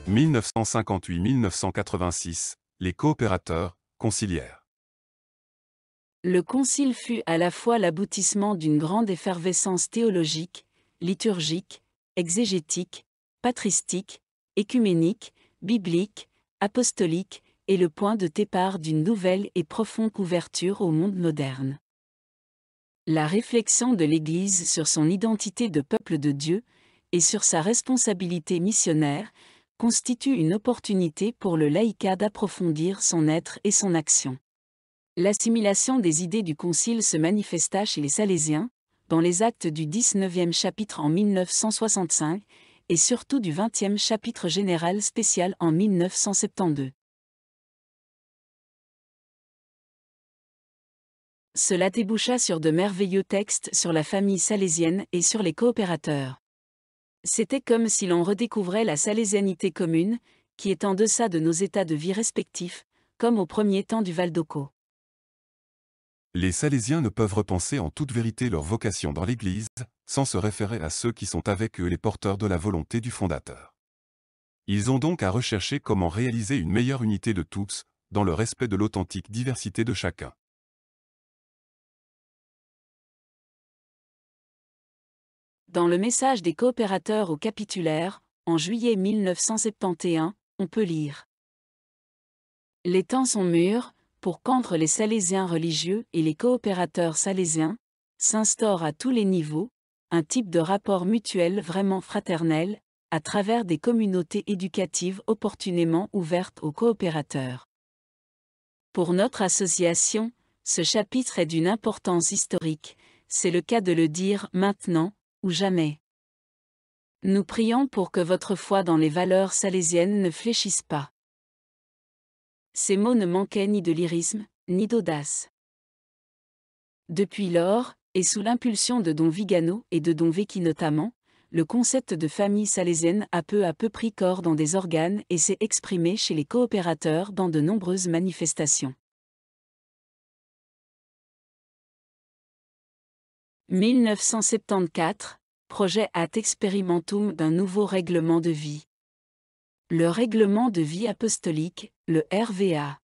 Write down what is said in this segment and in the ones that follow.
1958-1986, les coopérateurs, conciliaires. Le concile fut à la fois l'aboutissement d'une grande effervescence théologique, liturgique, exégétique, patristique, écuménique, biblique, apostolique, et le point de départ d'une nouvelle et profonde ouverture au monde moderne. La réflexion de l'Église sur son identité de peuple de Dieu, et sur sa responsabilité missionnaire, constitue une opportunité pour le laïcat d'approfondir son être et son action. L'assimilation des idées du Concile se manifesta chez les Salésiens, dans les actes du 19e chapitre en 1965, et surtout du 20e chapitre général spécial en 1972. Cela déboucha sur de merveilleux textes sur la famille salésienne et sur les coopérateurs. C'était comme si l'on redécouvrait la salésianité commune, qui est en deçà de nos états de vie respectifs, comme au premier temps du Val-d'Occo. Les Salésiens ne peuvent repenser en toute vérité leur vocation dans l'Église, sans se référer à ceux qui sont avec eux les porteurs de la volonté du fondateur. Ils ont donc à rechercher comment réaliser une meilleure unité de tous, dans le respect de l'authentique diversité de chacun. Dans le message des coopérateurs au capitulaire, en juillet 1971, on peut lire: Les temps sont mûrs, pour qu'entre les Salésiens religieux et les coopérateurs salésiens, s'instaure à tous les niveaux, un type de rapport mutuel vraiment fraternel, à travers des communautés éducatives opportunément ouvertes aux coopérateurs. Pour notre association, ce chapitre est d'une importance historique, c'est le cas de le dire maintenant, ou jamais. Nous prions pour que votre foi dans les valeurs salésiennes ne fléchisse pas. Ces mots ne manquaient ni de lyrisme, ni d'audace. Depuis lors, et sous l'impulsion de don Vigano et de don Vecchi notamment, le concept de famille salésienne a peu à peu pris corps dans des organes et s'est exprimé chez les coopérateurs dans de nombreuses manifestations. 1974, projet ad experimentum d'un nouveau règlement de vie. Le règlement de vie apostolique, le RVA.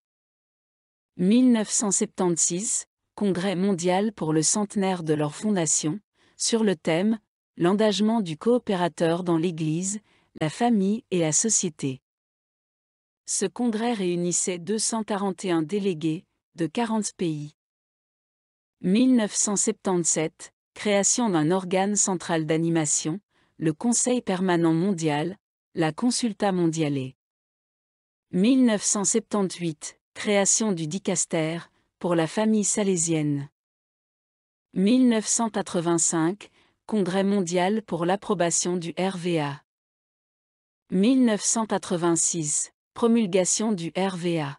1976, Congrès mondial pour le centenaire de leur fondation, sur le thème « L'engagement du coopérateur dans l'Église, la famille et la société ». Ce congrès réunissait 241 délégués, de 40 pays. 1977, création d'un organe central d'animation, le Conseil permanent mondial, la Consulta Mondiale. 1978, création du dicaster, pour la famille salésienne. 1985, Congrès mondial pour l'approbation du RVA. 1986, promulgation du RVA.